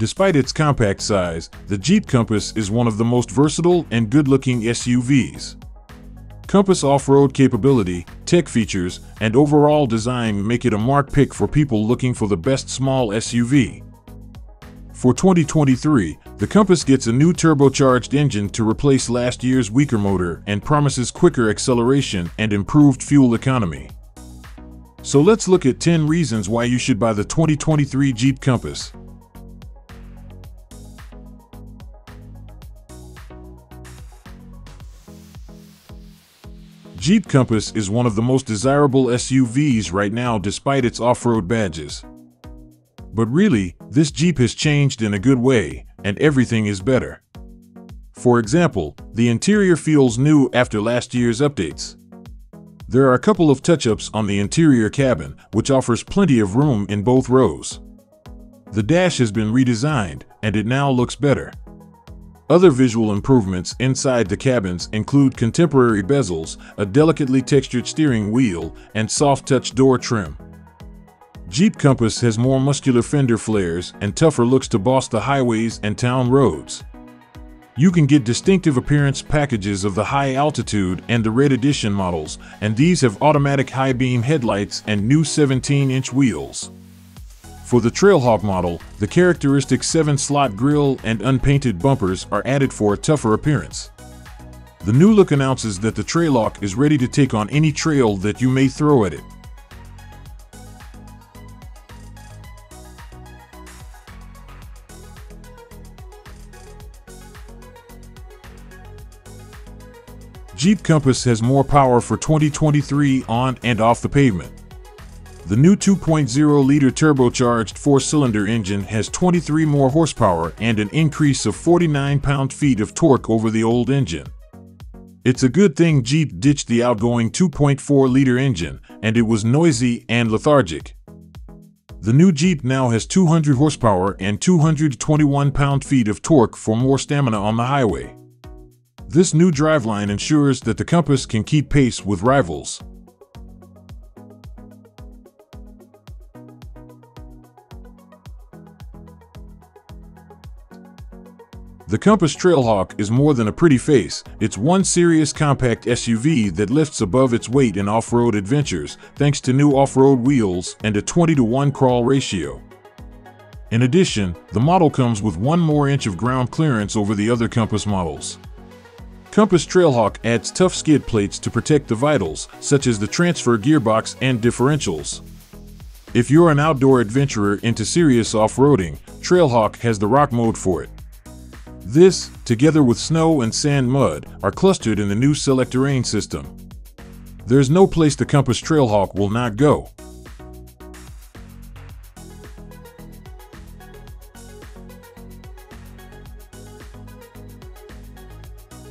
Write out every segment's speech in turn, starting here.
Despite its compact size, the Jeep Compass is one of the most versatile and good-looking SUVs. Compass off-road capability, tech features, and overall design make it a marked pick for people looking for the best small SUV. For 2023, the Compass gets a new turbocharged engine to replace last year's weaker motor and promises quicker acceleration and improved fuel economy. So let's look at 10 reasons why you should buy the 2023 Jeep Compass. Jeep Compass is one of the most desirable SUVs right now despite its off-road badges. But really, this Jeep has changed in a good way, and everything is better. For example, the interior feels new after last year's updates. There are a couple of touch-ups on the interior cabin, which offers plenty of room in both rows. The dash has been redesigned, and it now looks better. Other visual improvements inside the cabins include contemporary bezels, a delicately textured steering wheel, and soft-touch door trim. Jeep Compass has more muscular fender flares and tougher looks to boss the highways and town roads. You can get distinctive appearance packages of the high altitude and the Red Edition models, and these have automatic high-beam headlights and new 17-inch wheels. For the Trailhawk model, the characteristic 7-slot grille and unpainted bumpers are added for a tougher appearance. The new look announces that the Trailhawk is ready to take on any trail that you may throw at it. Jeep Compass has more power for 2023 on and off the pavement. The new 2.0-liter turbocharged 4-cylinder engine has 23 more horsepower and an increase of 49 pound-feet of torque over the old engine. It's a good thing Jeep ditched the outgoing 2.4-liter engine, and it was noisy and lethargic. The new Jeep now has 200 horsepower and 221 pound-feet of torque for more stamina on the highway. This new driveline ensures that the Compass can keep pace with rivals. The Compass Trailhawk is more than a pretty face. It's one serious compact SUV that lifts above its weight in off-road adventures thanks to new off-road wheels and a 20-to-1 crawl ratio. In addition, the model comes with 1 more inch of ground clearance over the other Compass models. Compass Trailhawk adds tough skid plates to protect the vitals, such as the transfer gearbox and differentials. If you're an outdoor adventurer into serious off-roading, Trailhawk has the rock mode for it. This, together with snow and sand mud, are clustered in the new Select Terrain system. There's no place the Compass Trailhawk will not go.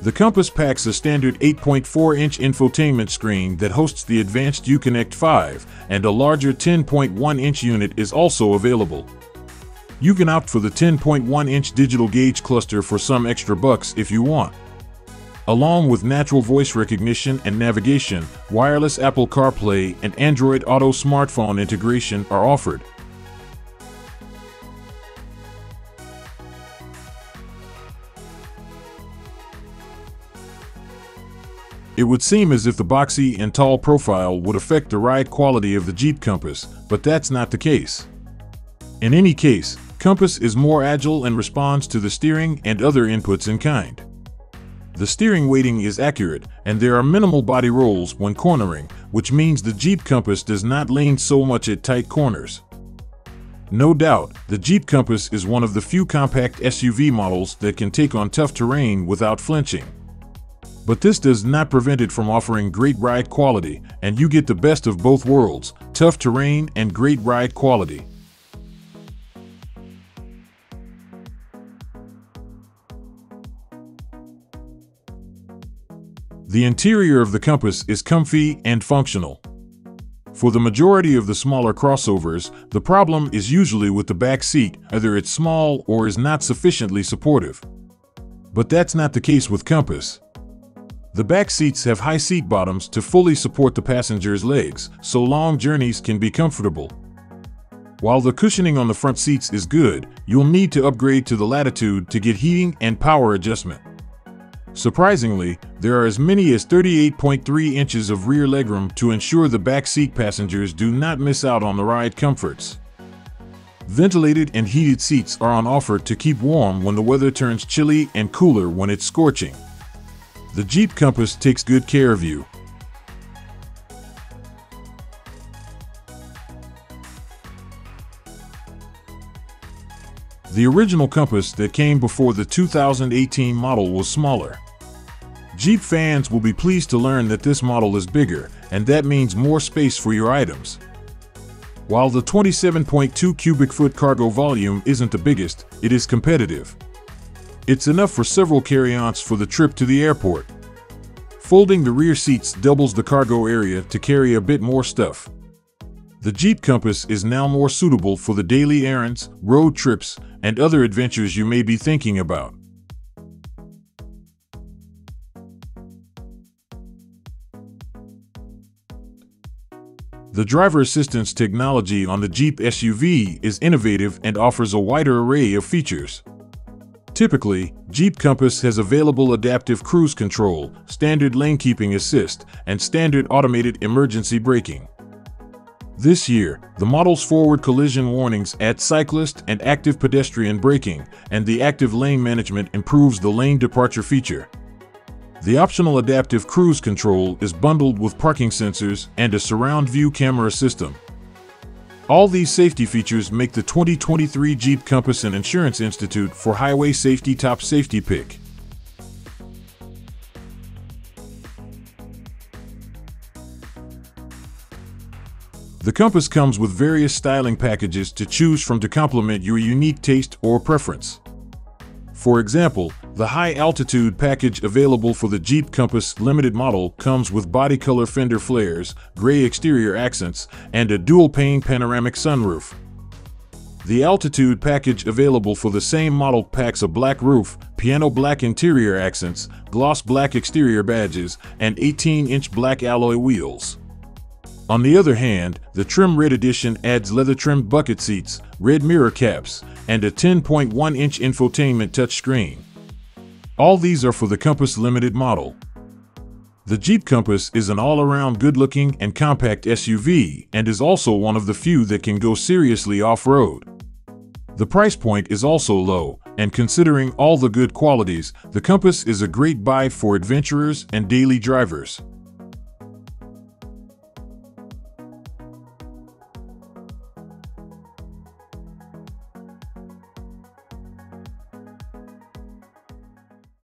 The Compass packs a standard 8.4-inch infotainment screen that hosts the advanced Uconnect 5, and a larger 10.1-inch unit is also available. You can opt for the 10.1-inch digital gauge cluster for some extra bucks if you want. Along with natural voice recognition and navigation, wireless Apple CarPlay and Android Auto smartphone integration are offered. It would seem as if the boxy and tall profile would affect the ride quality of the Jeep Compass, but that's not the case. In any case, Compass is more agile and responds to the steering and other inputs in kind. The steering weighting is accurate, and there are minimal body rolls when cornering, which means the Jeep Compass does not lean so much at tight corners. No doubt, the Jeep Compass is one of the few compact SUV models that can take on tough terrain without flinching. But this does not prevent it from offering great ride quality, and you get the best of both worlds, tough terrain and great ride quality. The interior of the Compass is comfy and functional. For the majority of the smaller crossovers, the problem is usually with the back seat, either it's small or is not sufficiently supportive. But that's not the case with Compass. The back seats have high seat bottoms to fully support the passenger's legs, so long journeys can be comfortable. While the cushioning on the front seats is good, you'll need to upgrade to the Latitude to get heating and power adjustment. Surprisingly, there are as many as 38.3 inches of rear legroom to ensure the back seat passengers do not miss out on the ride comforts. Ventilated and heated seats are on offer to keep warm when the weather turns chilly and cooler when it's scorching. The Jeep Compass takes good care of you. The original Compass that came before the 2018 model was smaller. Jeep fans will be pleased to learn that this model is bigger, and that means more space for your items. While the 27.2 cubic foot cargo volume isn't the biggest, it is competitive. It's enough for several carry-ons for the trip to the airport. Folding the rear seats doubles the cargo area to carry a bit more stuff. The Jeep Compass is now more suitable for the daily errands, road trips, and other adventures you may be thinking about. The driver assistance technology on the Jeep SUV is innovative and offers a wider array of features. Typically, Jeep Compass has available adaptive cruise control, standard lane keeping assist, and standard automated emergency braking. This year, the model's forward collision warnings add cyclist and active pedestrian braking, and the active lane management improves the lane departure feature. The optional adaptive cruise control is bundled with parking sensors and a surround view camera system. All these safety features make the 2023 Jeep Compass an Insurance Institute for Highway Safety top safety pick. The Compass comes with various styling packages to choose from to complement your unique taste or preference. For example, the high-altitude package available for the Jeep Compass Limited model comes with body color fender flares, gray exterior accents, and a dual-pane panoramic sunroof. The altitude package available for the same model packs a black roof, piano black interior accents, gloss black exterior badges, and 18-inch black alloy wheels. On the other hand, the Trim Red Edition adds leather-trimmed bucket seats, red mirror caps, and a 10.1-inch infotainment touchscreen. All these are for the Compass Limited model. The Jeep Compass is an all-around good-looking and compact SUV and is also one of the few that can go seriously off-road. The price point is also low, and considering all the good qualities, the Compass is a great buy for adventurers and daily drivers.